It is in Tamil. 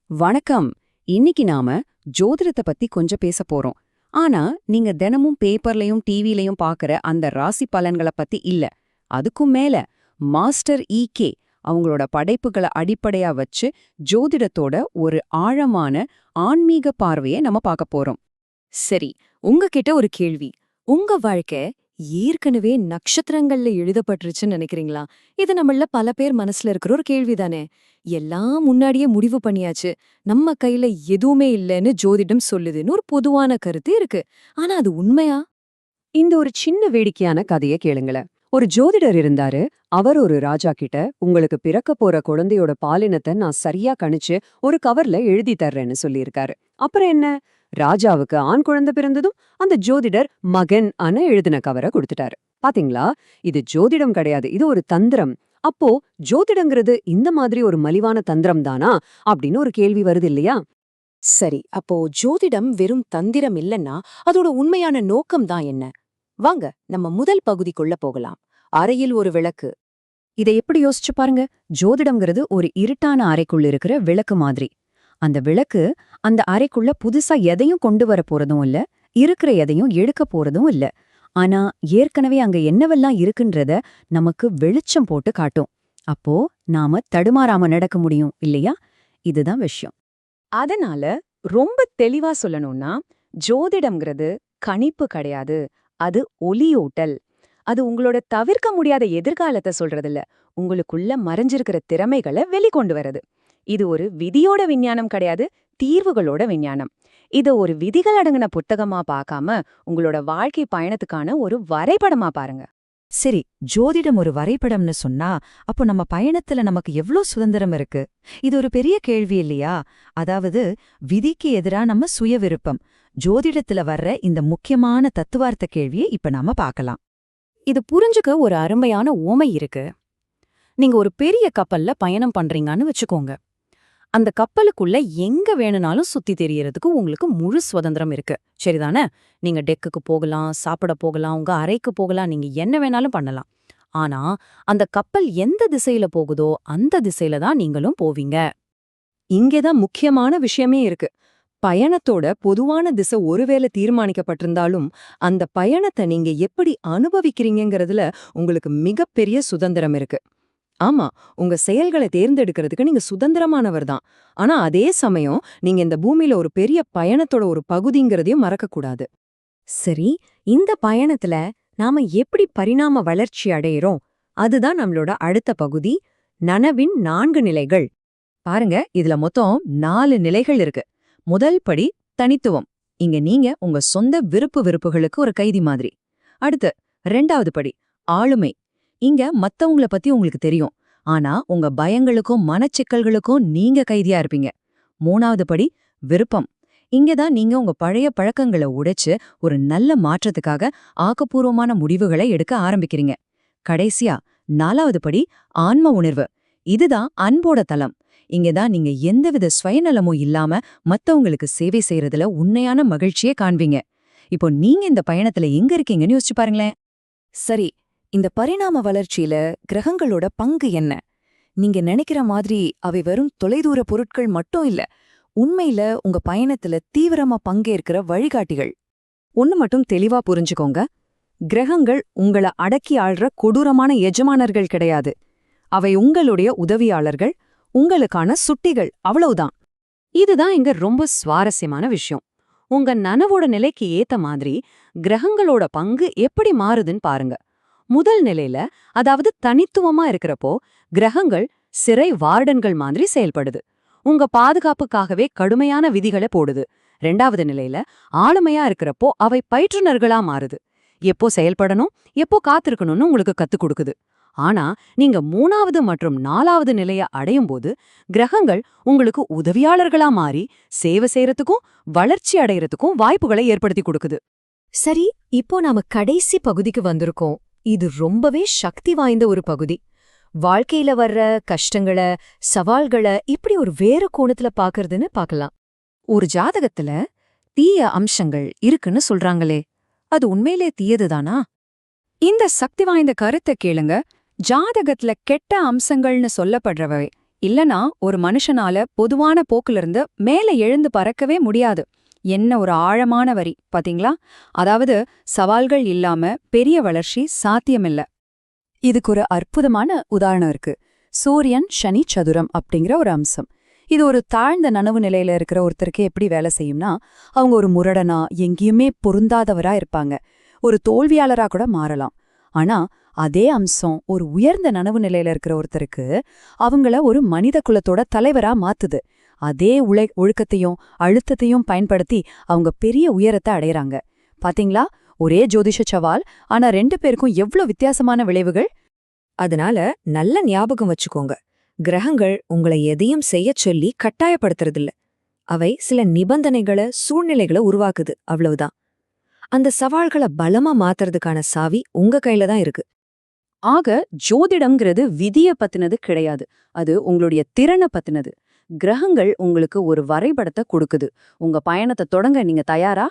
வணக்கம். இன்னைக்கு நாம ஜோதிடத்தை பத்தி கொஞ்சம் பேச போறோம். ஆனா நீங்க தினமும் பேப்பர்லயும் டிவிலயும் பாக்குற அந்த ராசி பலன்களை பத்தி இல்ல. அதுக்கும் மேல மாஸ்டர் ஈகே அவங்களோட படைப்புகளை அடிப்படையா வச்சு ஜோதிடத்தோட ஒரு ஆழமான ஆன்மீக பார்வையை நம்ம பார்க்க போறோம். சரி, உங்ககிட்ட ஒரு கேள்வி. உங்க வாழ்க்கை ஏற்கனவே நட்சத்திரங்கள்ல எழுதப்பட்டுருச்சுன்னு நினைக்கிறீங்களா? இது நம்மள பல பேர் மனசுல இருக்கிற ஒரு கேள்விதானே. எல்லாம் முன்னாடியே முடிவு பண்ணியாச்சு, நம்ம கையில எதுவுமே இல்லைன்னு ஜோதிடம் சொல்லுதுன்னு ஒரு பொதுவான கருத்து இருக்கு. ஆனா அது உண்மையா? இந்த ஒரு சின்ன வேடிக்கையான கதையை கேளுங்களேன். ஒரு ஜோதிடர் இருந்தாரு. அவர் ஒரு ராஜா கிட்ட, உங்களுக்கு பிறக்க போற குழந்தையோட பாலினத்தை நான் சரியா கணிச்சு ஒரு கவர்ல எழுதி தர்றேன்னு சொல்லியிருக்காரு. அப்புறம் என்ன, ராஜாவுக்கு ஆண் குழந்தை பிறந்ததும் அந்த ஜோதிடர் மகன் எழுதின கவரை கொடுத்துட்டாரு. பாத்தீங்களா, இது ஜோதிடம் கிடையாது, இது ஒரு தந்திரம். அப்போ ஜோதிடங்கிறது இந்த மாதிரி ஒரு மலிவான தந்திரம் தானா அப்படின்னு ஒரு கேள்வி வருது இல்லையா? சரி, அப்போ ஜோதிடம் வெறும் தந்திரம் இல்லைன்னா அதோட உண்மையான நோக்கம் தான் என்ன? வாங்க நம்ம முதல் பகுதிக்குள்ள போகலாம். அறையில் ஒரு விளக்கு. இதை எப்படி யோசிச்சு பாருங்க. ஜோதிடம்ங்கிறது ஒரு இருட்டான அறைக்குள்ள இருக்கிற விளக்கு மாதிரி. அந்த விளக்கு அந்த அறைக்குள்ள புதுசா எதையும் கொண்டு வர போறதும் இல்ல, இருக்கிற எதையும் எடுக்க போறதும் இல்ல. ஆனா ஏற்கனவே அங்க என்னவெல்லாம் இருக்குன்றத நமக்கு வெளிச்சம் போட்டு காட்டும். அப்போ நாம தடுமாறாம நடக்க முடியும் இல்லையா? இதுதான் விஷயம். அதனால ரொம்ப தெளிவா சொல்லணும்னா, ஜோதிடம்ங்கிறது கணிப்பு கிடையாது, அது ஒளியூட்டல். அது உங்களோட தவிர்க்க முடியாத எதிர்காலத்தை சொல்றதில்ல, உங்களுக்குள்ள மறைஞ்சிருக்கிற திறமைகளை வெளிக்கொண்டு வரது. இது ஒரு விதியோட விஞ்ஞானம் கிடையாது, தீர்வுகளோட விஞ்ஞானம். இத ஒரு விதிகள் அடங்கின புத்தகமா பார்க்காம உங்களோட வாழ்க்கை பயணத்துக்கான ஒரு வரைபடமா பாருங்க. சரி, ஜோதிடம் ஒரு வரைபடம்னு சொன்னா, அப்போ நம்ம பயணத்துல நமக்கு எவ்ளோ சுதந்திரம் இருக்கு? இது ஒரு பெரிய கேள்வி இல்லையா? அதாவது, விதிக்கு எதிரா நம்ம சுய விருப்பம். ஜோதிடத்துல வர்ற இந்த முக்கியமான தத்துவார்த்த கேள்வியை இப்ப நாம பார்க்கலாம். இது புரிஞ்சுக்க ஒரு அருமையான உவமை இருக்கு. நீங்க ஒரு பெரிய கப்பல்ல பயணம் பண்றீங்கன்னு வச்சுக்கோங்க. அந்த கப்பலுக்குள்ள எங்க வேணும்னாலும் சுத்தி தெரியறதுக்கு உங்களுக்கு முழு சுதந்திரம் இருக்கு, சரிதானே? நீங்க டெக்குக்கு போகலாம், சாப்பிட போகலாம், உங்க அறைக்கு போகலாம், நீங்க என்ன வேணாலும் பண்ணலாம். ஆனா அந்த கப்பல் எந்த திசையில போகுதோ அந்த திசையில தான் நீங்களும் போவீங்க. இங்கேதான் முக்கியமான விஷயமே இருக்கு. பயணத்தோட பொதுவான திசை ஒருவேளை தீர்மானிக்கப்பட்டிருந்தாலும் அந்த பயணத்தை நீங்க எப்படி அனுபவிக்கிறீங்கிறதுல உங்களுக்கு மிகப்பெரிய சுதந்திரம் இருக்கு. ஆமா, உங்க செயல்களை தேர்ந்தெடுக்கிறதுக்கு நீங்க சுதந்திரமானவர் தான். ஆனா அதே சமயம் நீங்க இந்த பூமியில ஒரு பெரிய பயணத்தோட ஒரு பகுதிங்கிறதையும் மறக்கக்கூடாது. சரி, இந்த பயணத்துல நாம எப்படி பரிணாம வளர்ச்சி அடையிறோம்? அதுதான் நம்மளோட அடுத்த பகுதி, நனவின் 4 நிலைகள். பாருங்க, இதுல மொத்தம் 4 நிலைகள் இருக்கு. முதல் படி தனித்துவம். இங்க நீங்க உங்க சொந்த விருப்புகளுக்கு ஒரு கைதி மாதிரி. அடுத்து 2வது படி ஆளுமை. இங்க மத்தவங்கள பத்தி உங்களுக்கு தெரியும், ஆனா உங்க பயங்களுக்கும் மனச்சிக்கல்களுக்கும் நீங்க கைதியா இருப்பீங்க. 3வது படி விருப்பம். இங்கதான் நீங்க உங்க பழைய பழக்கங்களை உடைச்சு ஒரு நல்ல மாற்றத்துக்காக ஆக்கப்பூர்வமான முடிவுகளை எடுக்க ஆரம்பிக்கிறீங்க. கடைசியா 4வது படி ஆன்ம உணர்வு. இதுதான் அன்போட தளம். இங்கதான் நீங்க எந்தவித சுயநலமும் இல்லாம மத்தவங்களுக்கு சேவை செய்யறதுல உண்மையான மகிழ்ச்சியே காண்பீங்க. இப்போ நீங்க இந்த பயணத்துல எங்க இருக்கீங்கன்னு யோசிச்சு பாருங்களேன். சரி, இந்த பரிணாம வளர்ச்சியில கிரகங்களோட பங்கு என்ன? நீங்க நினைக்கிற மாதிரி அவை வெறும் தொலைதூர பொருட்கள் மட்டும் இல்ல, உண்மையில உங்க பயணத்துல தீவிரமா பங்கேற்கிற வழிகாட்டிகள். ஒன்னு மட்டும் தெளிவா புரிஞ்சுக்கோங்க. கிரகங்கள் உங்கள அடக்கி ஆள்ற கொடூரமான எஜமானர்கள் கிடையாது. அவை உங்களுடைய உதவியாளர்கள், உங்களுக்கான சுட்டிகள், அவ்வளவுதான். இதுதான் இங்க ரொம்ப சுவாரஸ்யமான விஷயம். உங்க நனவோட நிலைக்கு ஏத்த மாதிரி கிரகங்களோட பங்கு எப்படி மாறுதுன்னு பாருங்க. முதல் நிலையில, அதாவது தனித்துவமா இருக்கிறப்போ, கிரகங்கள் சிறை வார்டன்கள் மாதிரி செயல்படுது. உங்க பாதுகாப்புக்காகவே கடுமையான விதிகளை போடுது. 2வது நிலையில ஆளுமையா இருக்கிறப்போ அவை பயிற்றுனர்களா மாறுது. எப்போ செயல்படணும், எப்போ காத்திருக்கணும்னு உங்களுக்கு கத்துக் கொடுக்குது. ஆனா நீங்க 3வது மற்றும் 4வது நிலைய அடையும் போது கிரகங்கள் உங்களுக்கு உதவியாளர்களா மாறி சேவை செய்யறதுக்கும் வளர்ச்சி அடையறதுக்கும் வாய்ப்புகளை ஏற்படுத்தி கொடுக்குது. சரி, இப்போ நாம கடைசி பகுதிக்கு வந்திருக்கோம். இது ரொம்பவே சக்தி வாய்ந்த ஒரு பகுதி. வாழ்க்கையில வர்ற கஷ்டங்கள, சவால்கள இப்படி ஒரு வேற கோணத்துல பாக்குறதுன்னு பார்க்கலாம். ஒரு ஜாதகத்துல தீய அம்சங்கள் இருக்குன்னு சொல்றாங்களே, அது உண்மையிலே தீயதுதானா? இந்த சக்தி வாய்ந்த கருத்தை கேளுங்க. ஜாதகத்துல கெட்ட அம்சங்கள்னு சொல்லப்படுறவை இல்லனா ஒரு மனுஷனால பொதுவான போக்கிலிருந்து மேல எழுந்து பறக்கவே முடியாது. என்ன ஒரு ஆழமான வரி பாத்தீங்களா? அதாவது சவால்கள் இல்லாம பெரிய வளர்ச்சி சாத்தியமில்ல. இதுக்கு ஒரு அற்புதமான உதாரணம் இருக்கு. சூரியன் சனி சதுரம் அப்படிங்கிற ஒரு அம்சம். இது ஒரு தாழ்ந்த நனவு நிலையில இருக்கிற ஒருத்தருக்கு எப்படி வேலை செய்யும்னா, அவங்க ஒரு முரடனா எங்கேயுமே பொருந்தாதவரா இருப்பாங்க. ஒரு தோல்வியாளரா கூட மாறலாம். ஆனா அதே அம்சம் ஒரு உயர்ந்த நனவு நிலையில இருக்கிற ஒருத்தருக்கு அவங்கள ஒரு மனித குலத்தோட தலைவரா மாத்துது. அதே ஒழுக்கத்தையும் அழுத்தத்தையும் பயன்படுத்தி அவங்க பெரிய உயரத்தை அடையறாங்க. பாத்தீங்களா? ஒரே ஜோதிஷ சவால், ஆனா 2 பேருக்கும் எவ்ளோ வித்தியாசமான விளைவுகள். அதனால நல்ல ஞாபகம் வச்சுக்கோங்க. கிரகங்கள் உங்களை எதையும் செய்யச் சொல்லி கட்டாயப்படுத்துறதில்ல. அவை சில நிபந்தனைகளை சூழ்நிலைகளை உருவாக்குது, அவ்வளவுதான். அந்த சவால்களை பலமா மாத்துறதுக்கான சாவி உங்க கையில தான் இருக்கு. ஆக ஜோதிடம்ங்கிறது விதிய பத்தினது கிடையாது. அது உங்களுடைய திறனை பத்தினது. கிரகங்கள் உங்களுக்கு ஒரு வரைபடத்தை கொடுக்குது. உங்க பயணத்தை தொடங்க நீங்க தயாரா?